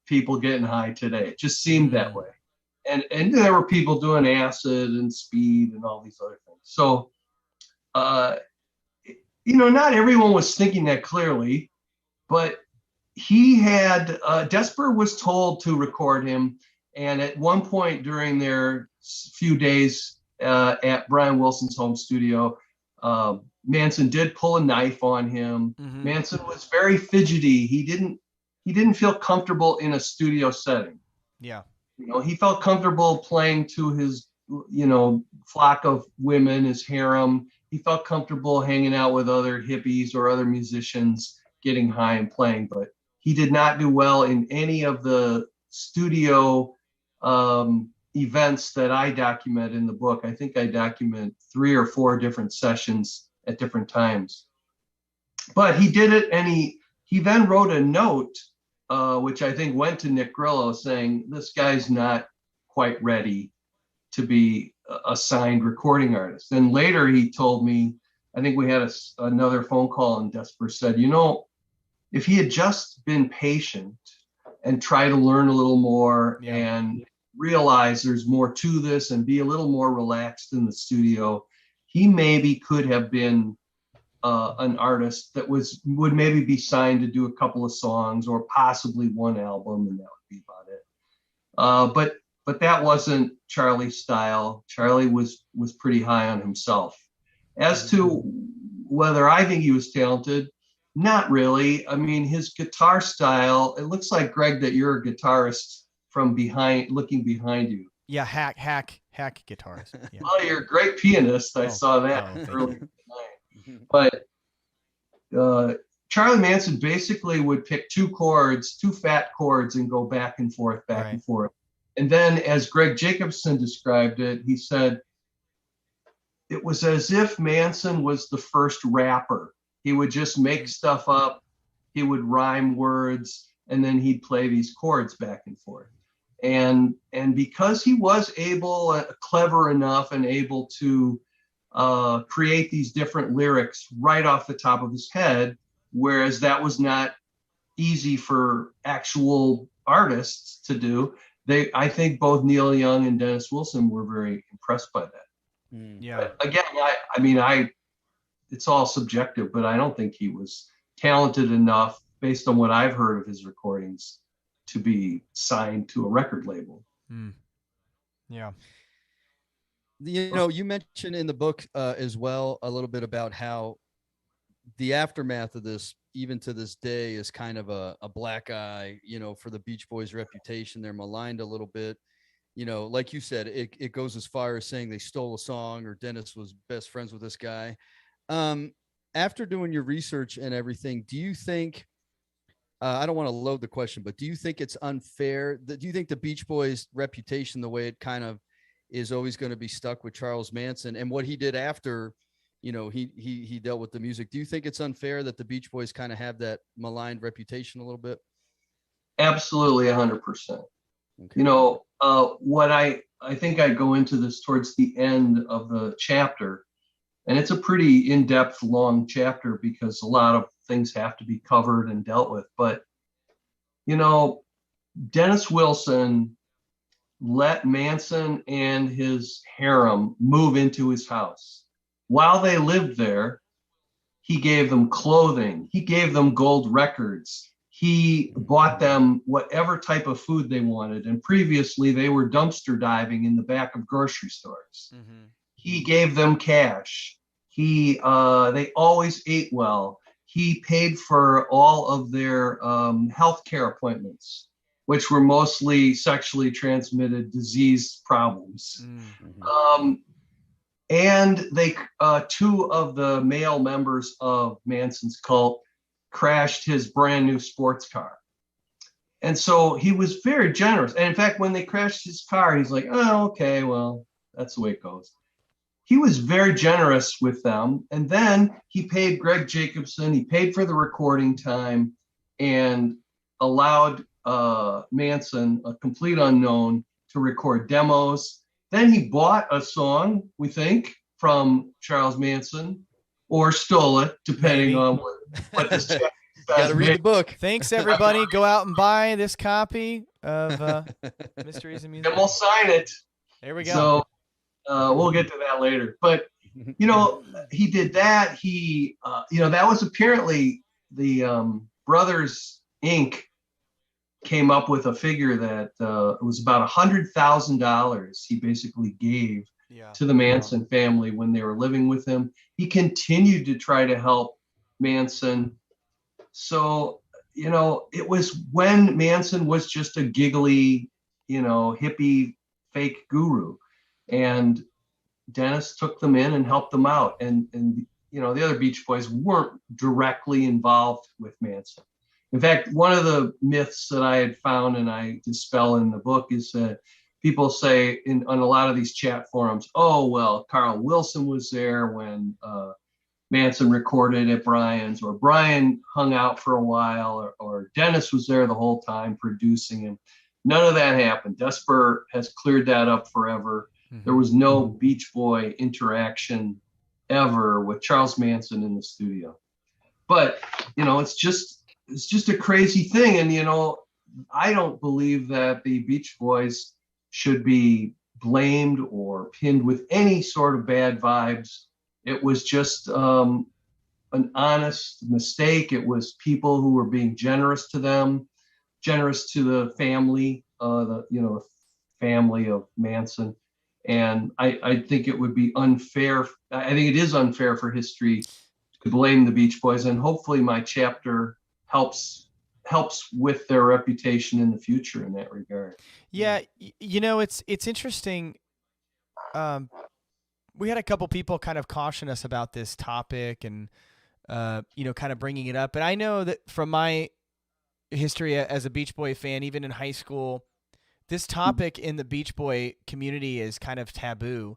Speaker 2: people getting high today. It just seemed that way. And there were people doing acid and speed and all these other things. So, not everyone was thinking that clearly, but he had, Desper was told to record him. And at one point during their few days at Brian Wilson's home studio, Manson did pull a knife on him.
Speaker 1: Mm-hmm.
Speaker 2: Manson was very fidgety. He didn't feel comfortable in a studio setting.
Speaker 1: Yeah.
Speaker 2: He felt comfortable playing to his, flock of women, his harem. He felt comfortable hanging out with other hippies or other musicians, getting high and playing, but he did not do well in any of the studio events that I document in the book. I think I document 3 or 4 different sessions at different times. But he did it, and he then wrote a note, which I think went to Nick Grillo, saying, this guy's not quite ready to be a signed recording artist. And later he told me, I think we had another phone call, and Desper said, if he had just been patient and try to learn a little more and realize there's more to this and be a little more relaxed in the studio, he maybe could have been an artist that would maybe be signed to do a couple of songs or possibly one album, and that would be about it. But that wasn't Charlie's style. Charlie was pretty high on himself. As to whether I think he was talented, not really. I mean, his guitar style, it looks like, Greg, that you're a guitarist from behind, looking behind you.
Speaker 1: Yeah, hack guitarist. Yeah.
Speaker 2: Well, you're a great pianist. I saw that early tonight. But Charlie Manson basically would pick 2 fat chords, and go back and forth, and forth. And then, as Greg Jacobson described it, he said, it was as if Manson was the first rapper. He would just make stuff up. He would rhyme words, and then he'd play these chords back and forth. And because he was clever enough and able to create these different lyrics right off the top of his head, whereas that was not easy for actual artists to do, I think both Neil Young and Dennis Wilson were very impressed by that.
Speaker 1: Yeah.
Speaker 2: But again, I mean, it's all subjective, but I don't think he was talented enough, based on what I've heard of his recordings, to be signed to a record label.
Speaker 1: Yeah.
Speaker 3: You mentioned in the book as well a little bit about how the aftermath of this, even to this day, is kind of a black eye, for the Beach Boys' reputation. They're maligned a little bit. Like you said, it goes as far as saying they stole a song or Dennis was best friends with this guy. After doing your research and everything, do you think, I don't want to load the question, but do you think it's unfair? Do you think the Beach Boys' reputation, the way it kind of is always going to be stuck with Charles Manson and what he did after, he dealt with the music? Do you think it's unfair that the Beach Boys kind of have that maligned reputation a little bit?
Speaker 2: Absolutely, 100%.
Speaker 3: Okay.
Speaker 2: What I think I go into this towards the end of the chapter, and it's a pretty in-depth, long chapter because a lot of things have to be covered and dealt with. But, Dennis Wilson let Manson and his harem move into his house. While they lived there, he gave them clothing. He gave them gold records. He bought them whatever type of food they wanted. And previously, they were dumpster diving in the back of grocery stores. Mm-hmm. He gave them cash. They always ate well. He paid for all of their healthcare appointments, which were mostly sexually transmitted disease problems. Mm-hmm. And they, two of the male members of Manson's cult crashed his brand new sports car. And so he was very generous. And in fact, when they crashed his car, he's like, oh, okay, well, that's the way it goes. He was very generous with them. And then he paid Greg Jacobson, he paid for the recording time and allowed Manson, a complete unknown, to record demos. Then he bought a song, we think, from Charles Manson, or stole it, depending on what this chapter says.
Speaker 3: Got to read the book.
Speaker 1: Thanks, everybody. Go out and buy this copy of Mysteries in Music.
Speaker 2: And we'll sign it.
Speaker 1: There we go.
Speaker 2: So we'll get to that later. But, he did that. He, that was apparently the Brothers Inc. came up with a figure that it was about $100,000 he basically gave to the Manson family when they were living with him. He continued to try to help Manson. So, it was when Manson was just a giggly, hippie fake guru. And Dennis took them in and helped them out. And the other Beach Boys weren't directly involved with Manson. In fact, one of the myths that I had found and I dispel in the book is that people say on a lot of these chat forums, oh, well, Carl Wilson was there when Manson recorded at Brian's, or Brian hung out for a while, or Dennis was there the whole time producing him. None of that happened. Desper has cleared that up forever. Mm-hmm. There was no Beach Boy interaction ever with Charles Manson in the studio. But, it's just a crazy thing. And, I don't believe that the Beach Boys should be blamed or pinned with any sort of bad vibes. It was just an honest mistake. It was people who were being generous to them, generous to the family, the family of Manson. And I think it would be unfair. I think it is unfair for history to blame the Beach Boys. And hopefully my chapter helps with their reputation in the future in that regard.
Speaker 1: Yeah, it's interesting. We had a couple people kind of caution us about this topic and kind of bringing it up. And I know that from my history as a Beach Boy fan, even in high school, this topic in the Beach Boy community is kind of taboo.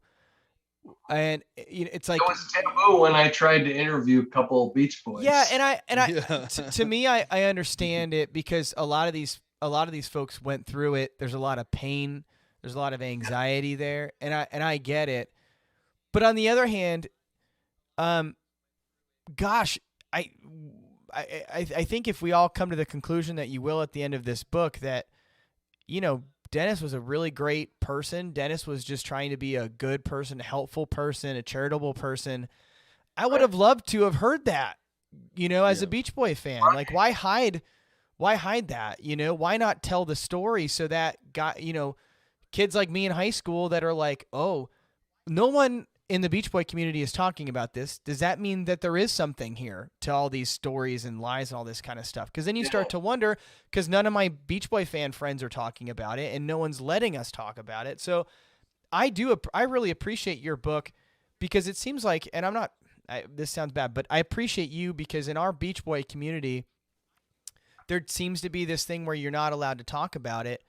Speaker 1: And it's like
Speaker 2: it was taboo when I tried to interview a couple of Beach Boys.
Speaker 1: Yeah, to me, I understand it because a lot of these folks went through it. There's a lot of pain. There's a lot of anxiety there, and I get it. But on the other hand, gosh, I think if we all come to the conclusion that you will at the end of this book that, Dennis was a really great person. Dennis was just trying to be a good person, a helpful person, a charitable person. I would have loved to have heard that. as a Beach Boy fan? Like, why hide that? Why not tell the story so that kids like me in high school that are like, oh, no one in the Beach Boy community is talking about this. Does that mean that there is something here to all these stories and lies and all this kind of stuff? Because then you start to wonder, because none of my Beach Boy fan friends are talking about it and no one's letting us talk about it. So I really appreciate your book, because it seems like, and this sounds bad, but I appreciate you, because in our Beach Boy community, there seems to be this thing where you're not allowed to talk about it.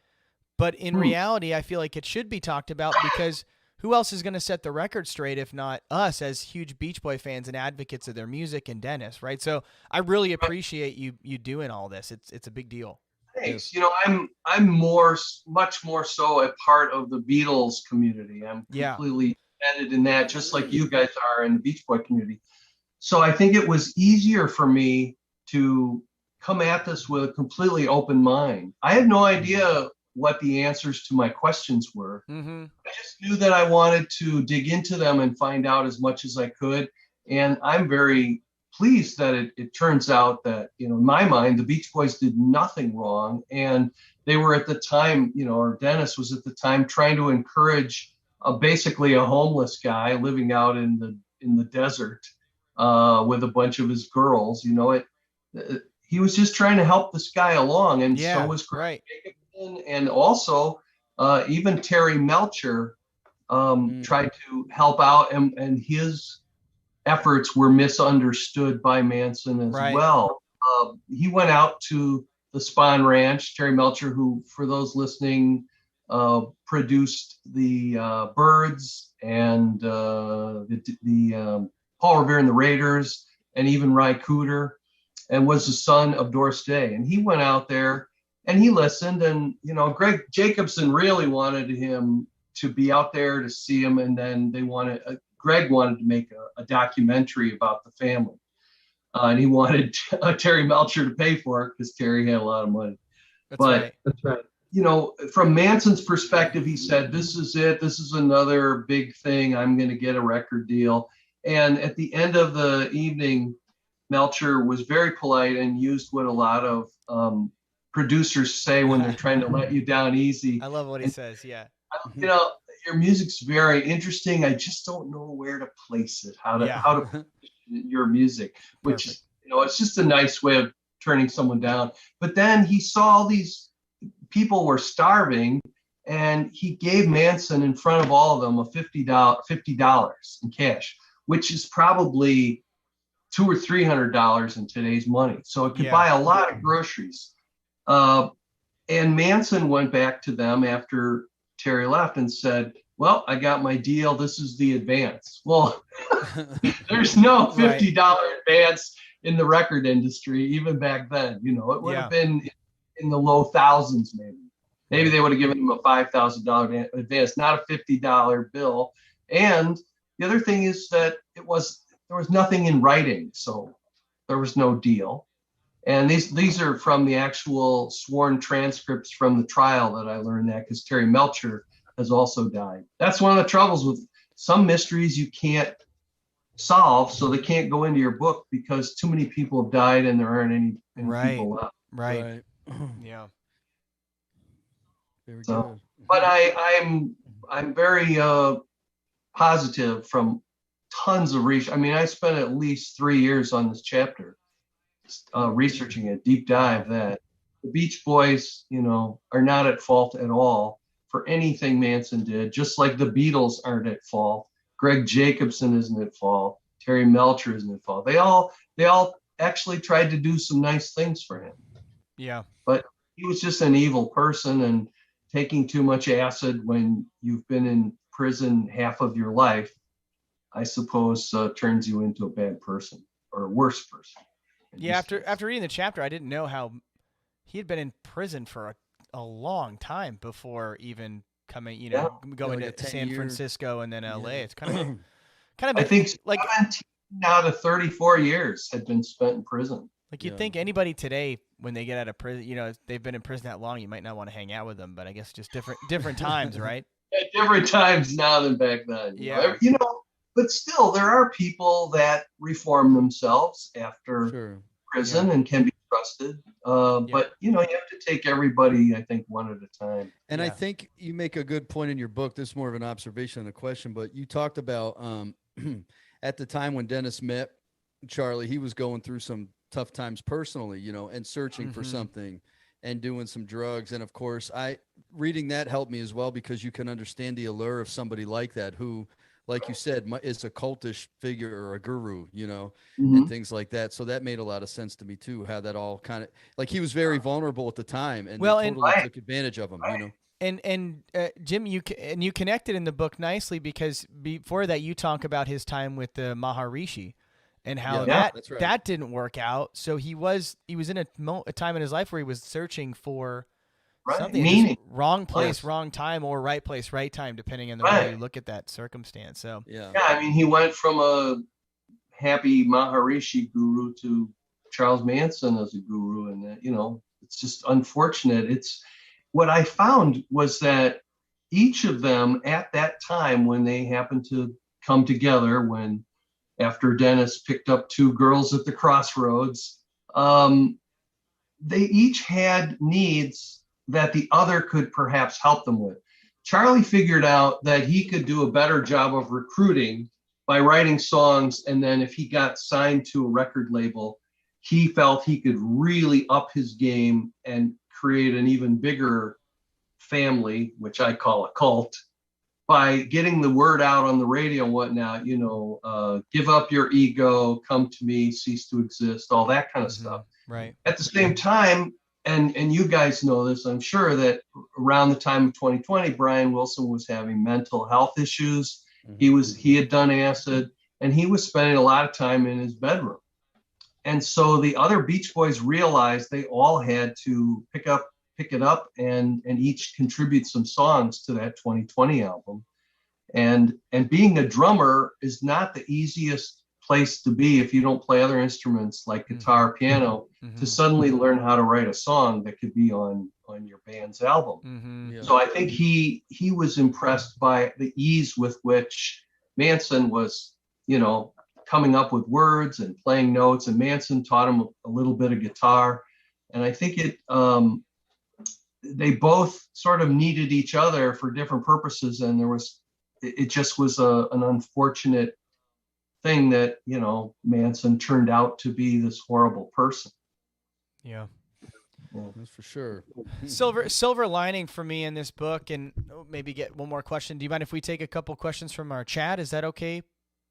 Speaker 1: But in reality, I feel like it should be talked about, because who else is going to set the record straight if not us as huge Beach Boy fans and advocates of their music, and Dennis, right? So I really appreciate you doing all this. It's a big deal.
Speaker 2: Thanks. I'm much more so a part of the Beatles community. I'm completely embedded in that, just like you guys are in the Beach Boy community. So I think it was easier for me to come at this with a completely open mind. I had no idea what the answers to my questions were.
Speaker 1: Mm-hmm.
Speaker 2: I just knew that I wanted to dig into them and find out as much as I could. And I'm very pleased that it turns out that, in my mind, the Beach Boys did nothing wrong. And they were at the time, or Dennis was at the time trying to encourage basically a homeless guy living out in the desert with a bunch of his girls. He was just trying to help this guy along. And so was Greg Jacobson. And also, even Terry Melcher tried to help out, and his efforts were misunderstood by Manson as well. He went out to the Spahn Ranch. Terry Melcher, who, for those listening, produced the Byrds and the Paul Revere and the Raiders, and even Ry Cooder, and was the son of Doris Day. And he went out there and he listened, and Greg Jacobson really wanted him to be out there to see him, and then Greg wanted to make a documentary about the family, and he wanted Terry Melcher to pay for it because Terry had a lot of money. That's right. From Manson's perspective, he said, "This is it. This is another big thing. I'm going to get a record deal." And at the end of the evening, Melcher was very polite and used what a lot of producers say when they're trying to let you down easy.
Speaker 1: I love what he says. Yeah.
Speaker 2: Your music's very interesting. I just don't know where to place it, how to position your music, which is, it's just a nice way of turning someone down. But then he saw all these people were starving, and he gave Manson, in front of all of them, $50 in cash, which is probably $200 or $300 in today's money. So it could buy a lot of groceries. And Manson went back to them after Terry left and said, "Well, I got my deal. This is the advance." Well, there's no $50 advance in the record industry, even back then. It would have been in the low thousands, maybe. Maybe they would have given him a $5,000 advance, not a $50 bill. And the other thing is that there was nothing in writing, so there was no deal. And these are from the actual sworn transcripts from the trial that I learned that, because Terry Melcher has also died. That's one of the troubles with some mysteries you can't solve, so they can't go into your book because too many people have died and there aren't any people left.
Speaker 1: Right. Yeah.
Speaker 3: Very good.
Speaker 2: But I'm very positive from tons of research. I mean, I spent at least 3 years on this chapter. Researching a deep dive that the Beach Boys, are not at fault at all for anything Manson did, just like the Beatles aren't at fault. Greg Jacobson isn't at fault. Terry Melcher isn't at fault. They all actually tried to do some nice things for him.
Speaker 1: Yeah.
Speaker 2: But he was just an evil person, and taking too much acid when you've been in prison half of your life, I suppose, turns you into a bad person or a worse person.
Speaker 1: Yeah, after reading the chapter, I didn't know how he had been in prison for a long time before even coming, going to San Francisco and then LA. It's kind of.
Speaker 2: I think like 17 out of 34 years had been spent in prison.
Speaker 1: Like you'd think anybody today, when they get out of prison, if they've been in prison that long, you might not want to hang out with them. But I guess just different times, right?
Speaker 2: Yeah, different times now than back then.
Speaker 1: Yeah.
Speaker 2: but still, there are people that reform themselves after
Speaker 3: Sure.
Speaker 2: prison and can be trusted. But you have to take everybody, I think, one at a time.
Speaker 3: And I think you make a good point in your book. This is more of an observation than a question, but you talked about at the time when Dennis met Charlie, he was going through some tough times personally, and searching for something and doing some drugs. And of course, reading that helped me as well, because you can understand the allure of somebody like that who, like you said, is a cultish figure or a guru, and things like that. So that made a lot of sense to me too, how that all kind of, like, he was very vulnerable at the time, and they totally took advantage of him,
Speaker 1: And Jim, you connected in the book nicely, because before that you talk about his time with the Maharishi and how that didn't work out. So he was in a time in his life where he was searching for something,
Speaker 2: meaning.
Speaker 1: Wrong place, wrong time, or right place, right time, depending on the way you look at that circumstance. So
Speaker 2: I mean, he went from a happy Maharishi guru to Charles Manson as a guru, and it's just unfortunate. What I found was that each of them at that time, when they happened to come together, after Dennis picked up two girls at the crossroads, they each had needs that the other could perhaps help them with. Charlie figured out that he could do a better job of recruiting by writing songs, and then if he got signed to a record label, he felt he could really up his game and create an even bigger family, which I call a cult, by getting the word out on the radio and whatnot, give up your ego, come to me, cease to exist, all that kind of stuff.
Speaker 1: Right.
Speaker 2: At the same time, and you guys know this, I'm sure, that around the time of 2020, Brian Wilson was having mental health issues. He had done acid, and he was spending a lot of time in his bedroom. And so the other Beach Boys realized they all had to pick it up and each contribute some songs to that 2020 album. And being a drummer is not the easiest place to be if you don't play other instruments like guitar, piano, to suddenly learn how to write a song that could be on your band's album. So I think he was impressed by the ease with which Manson was, coming up with words and playing notes, and Manson taught him a little bit of guitar. And I think they both sort of needed each other for different purposes, and it just was an unfortunate thing that Manson turned out to be this horrible person.
Speaker 1: Yeah,
Speaker 3: that's for sure.
Speaker 1: Silver lining for me in this book, and maybe get one more question. Do you mind if we take a couple questions from our chat? Is that okay?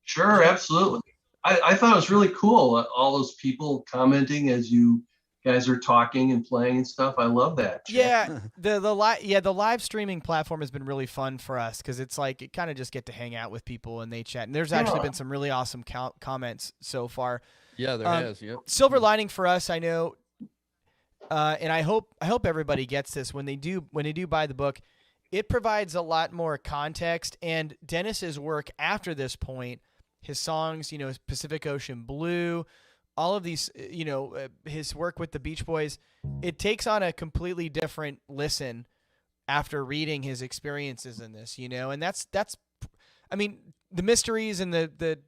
Speaker 2: Sure, absolutely. I thought it was really cool, all those people commenting as you guys are talking and playing and stuff. I love that.
Speaker 1: Yeah, the live streaming platform has been really fun for us, because it's like it kind of just get to hang out with people and they chat. And there's actually been some really awesome comments so far.
Speaker 3: Yeah, there has. Yep.
Speaker 1: Silver lining for us, I know, and I hope everybody gets this when they do buy the book. It provides a lot more context, and Dennis's work after this point, his songs, Pacific Ocean Blue, all of these, his work with the Beach Boys, it takes on a completely different listen after reading his experiences in this, and that's, I mean, the mysteries and the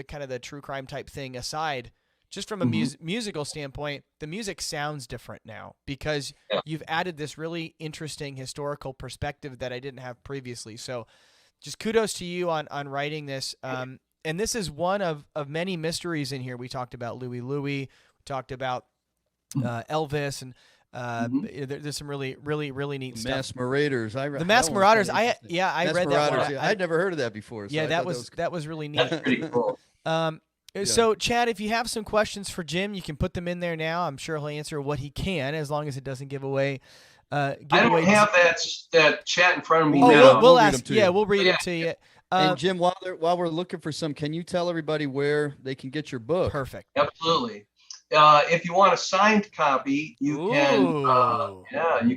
Speaker 1: kind of the true crime type thing aside, just from a musical standpoint, the music sounds different now, because you've added this really interesting historical perspective that I didn't have previously. So just kudos to you on writing this. And this is one of many mysteries in here. We talked about Louie Louie. We talked about Elvis, and there's some really, really, really neat stuff.
Speaker 3: Mass Marauders.
Speaker 1: The Mass Marauders. I read that one.
Speaker 3: I'd never heard of that before. So
Speaker 1: that was really neat.
Speaker 2: That's pretty cool.
Speaker 1: So, Chad, if you have some questions for Jim, you can put them in there now. I'm sure he'll answer what he can, as long as it doesn't give away. I don't
Speaker 2: have that chat in front of me now.
Speaker 1: We'll ask. We'll read it to you.
Speaker 3: And Jim, while we're looking for some, can you tell everybody where they can get your book?
Speaker 1: Perfect.
Speaker 2: Absolutely. If you want a signed copy, you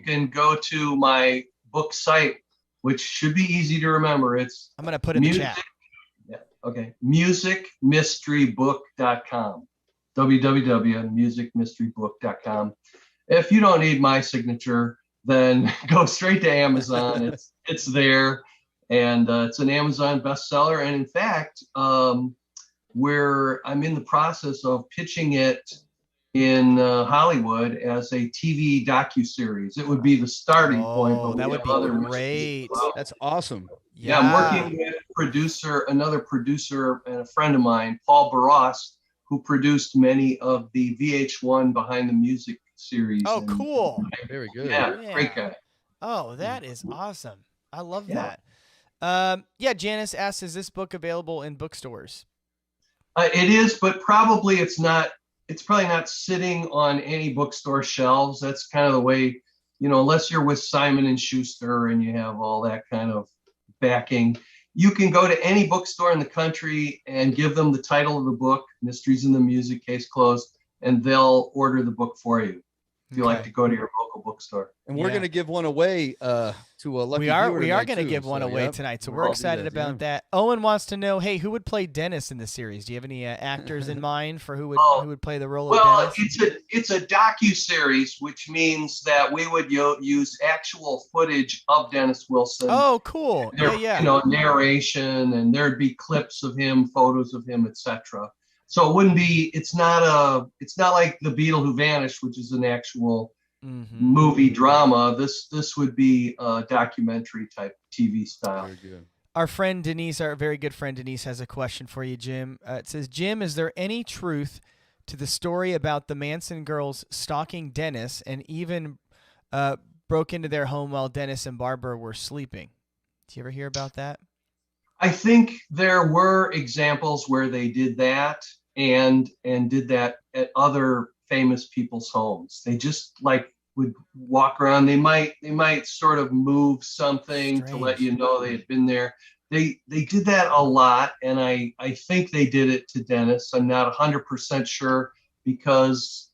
Speaker 2: can go to my book site, which should be easy to remember. I'm
Speaker 1: going to put it in the chat.
Speaker 2: Yeah. Okay. musicmysterybook.com. www.musicmysterybook.com. If you don't need my signature, then go straight to Amazon. It's there. and it's an Amazon bestseller. And in fact, where I'm in the process of pitching it in Hollywood as a TV docuseries. It would be the starting point.
Speaker 1: Oh,
Speaker 2: But
Speaker 1: that
Speaker 2: we
Speaker 1: would
Speaker 2: have
Speaker 1: be
Speaker 2: other
Speaker 1: great.
Speaker 2: mysteries as well.
Speaker 3: That's awesome.
Speaker 2: Yeah, I'm working with another producer and a friend of mine, Paul Barros, who produced many of the VH1 Behind the Music series.
Speaker 1: Oh, cool.
Speaker 3: Very good.
Speaker 2: Yeah,
Speaker 1: Yeah.
Speaker 2: great guy.
Speaker 1: Oh, that is awesome. I love
Speaker 2: Yeah.
Speaker 1: that. Yeah, Janice asks, is this book available in bookstores?
Speaker 2: It is, but probably it's not. It's probably not sitting on any bookstore shelves. That's kind of the way, unless you're with Simon and Schuster and you have all that kind of backing. You can go to any bookstore in the country and give them the title of the book, Mysteries in the Music, Case Closed, and they'll order the book for you if you like to go to your local bookstore.
Speaker 3: And we're going to give one away to a lucky viewer.
Speaker 1: We are going to
Speaker 3: too,
Speaker 1: give one away tonight, so we're excited about that. Owen wants to know, hey, who would play Dennis in the series? Do you have any actors in mind for who would play the role of Dennis?
Speaker 2: Well, it's a docu-series, which means that we would use actual footage of Dennis Wilson.
Speaker 1: Oh, cool.
Speaker 2: Narration, and there'd be clips of him, photos of him, etc. So it wouldn't be. It's not like The Beatle Who Vanished, which is an actual movie drama. This would be a documentary type TV style.
Speaker 3: Very good.
Speaker 1: Our friend Denise, our very good friend Denise, has a question for you, Jim. It says, Jim, is there any truth to the story about the Manson girls stalking Dennis and even broke into their home while Dennis and Barbara were sleeping? Did you ever hear about that?
Speaker 2: I think there were examples where they did that and did that at other famous people's homes. They just would walk around. They might sort of move something to let you know they had been there. They did that a lot, and I think they did it to Dennis. I'm not 100% sure because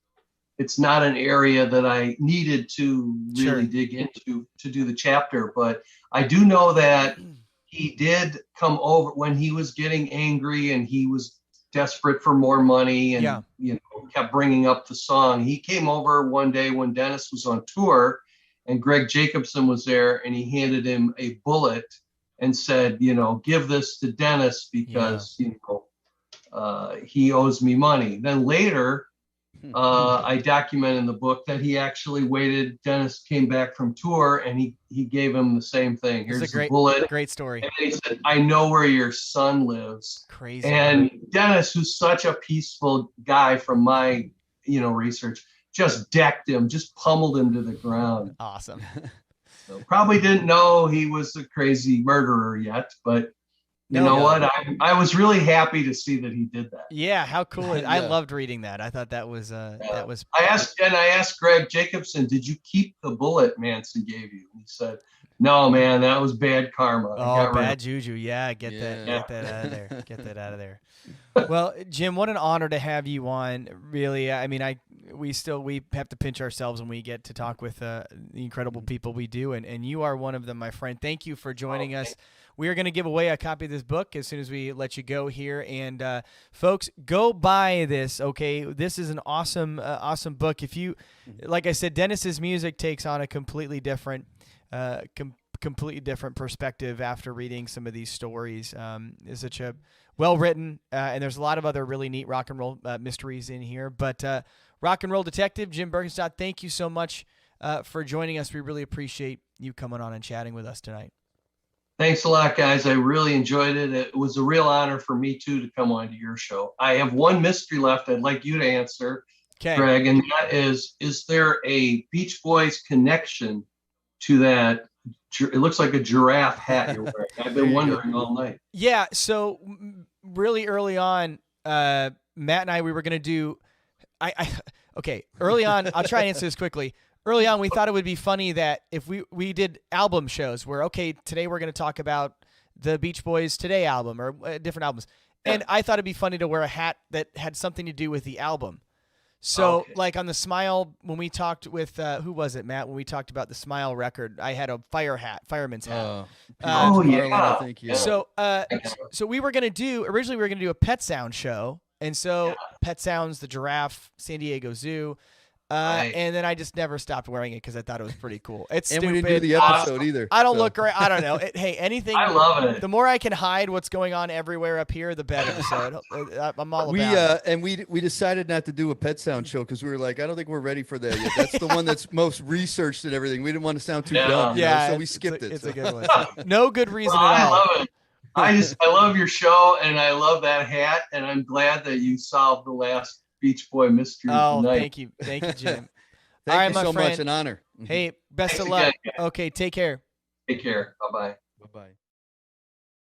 Speaker 2: it's not an area that I needed to really dig into to do the chapter. But I do know that he did come over when he was getting angry and he was desperate for more money and kept bringing up the song. He came over one day when Dennis was on tour and Greg Jacobson was there, and he handed him a bullet and said, give this to Dennis because he owes me money. Then later I document in the book that he actually waited. Dennis came back from tour and he gave him the same thing. Here's a bullet.
Speaker 1: Great story.
Speaker 2: And he said, I know where your son lives.
Speaker 1: Crazy.
Speaker 2: And Dennis, who's such a peaceful guy from my, research, just decked him, just pummeled him to the ground.
Speaker 1: Awesome.
Speaker 2: So probably didn't know he was a crazy murderer yet, but you know what? I was really happy to see that he did that.
Speaker 1: Yeah, how cool! I loved reading that. I thought that was that was.
Speaker 2: I asked Greg Jacobson, "Did you keep the bullet Manson gave you?" He said, "No, man, that was bad karma."
Speaker 1: Oh, bad juju. Yeah, get that out of there. Get that out of there. Well, Jim, what an honor to have you on. Really, I mean, we have to pinch ourselves when we get to talk with the incredible people we do, and you are one of them, my friend. Thank you for joining us. We are going to give away a copy of this book as soon as we let you go here. And folks, go buy this, okay? This is an awesome book. If you, like I said, Dennis's music takes on a completely different perspective after reading some of these stories. It's such a well-written, and there's a lot of other really neat rock and roll mysteries in here. But rock and roll detective Jim Berkanstadt, thank you so much for joining us. We really appreciate you coming on and chatting with us tonight.
Speaker 2: Thanks a lot, guys. I really enjoyed it. It was a real honor for me, too, to come on to your show. I have one mystery left I'd like you to answer, Greg, and that is there a Beach Boys connection to that? It looks like a giraffe hat you're wearing. I've been wondering all night.
Speaker 1: Yeah, so really early on, Matt and I, we were going to do early on, I'll try and answer this quickly. Early on, we thought it would be funny that if we did album shows where, today we're going to talk about the Beach Boys Today album or different albums. And I thought it'd be funny to wear a hat that had something to do with the album. So like on the Smile, when we talked with, who was it, Matt? When we talked about the Smile record, I had a fireman's hat.
Speaker 3: I think, yeah.
Speaker 1: So we were going to originally we were going to do a Pet Sound show. And so Pet Sounds, the Giraffe, San Diego Zoo.
Speaker 2: Right.
Speaker 1: And then I just never stopped wearing it because I thought it was pretty cool. It's
Speaker 3: And
Speaker 1: stupid.
Speaker 3: we didn't do the episode either.
Speaker 1: I don't
Speaker 3: so.
Speaker 1: look great. I don't know. Hey, anything.
Speaker 2: I love it.
Speaker 1: The more I can hide what's going on everywhere up here, the better. So I'm all about it.
Speaker 3: And we decided not to do a Pet Sound show because we were like, I don't think we're ready for that yet. That's the one that's most researched and everything. We didn't want to sound too dumb.
Speaker 1: Yeah.
Speaker 3: So we skipped it.
Speaker 1: It's a good one. No good reason
Speaker 2: Well,
Speaker 1: at all.
Speaker 2: I love it. I love your show, and I love that hat, and I'm glad that you solved the last Beach Boy mystery tonight.
Speaker 1: Thank you, Jim.
Speaker 3: Thank
Speaker 1: All right,
Speaker 3: you
Speaker 1: my
Speaker 3: so
Speaker 1: friend.
Speaker 3: much. An honor.
Speaker 1: Hey, best
Speaker 2: Thanks
Speaker 1: of luck.
Speaker 2: again,
Speaker 1: Okay, take care.
Speaker 2: Take care. Bye-bye.
Speaker 3: Bye-bye.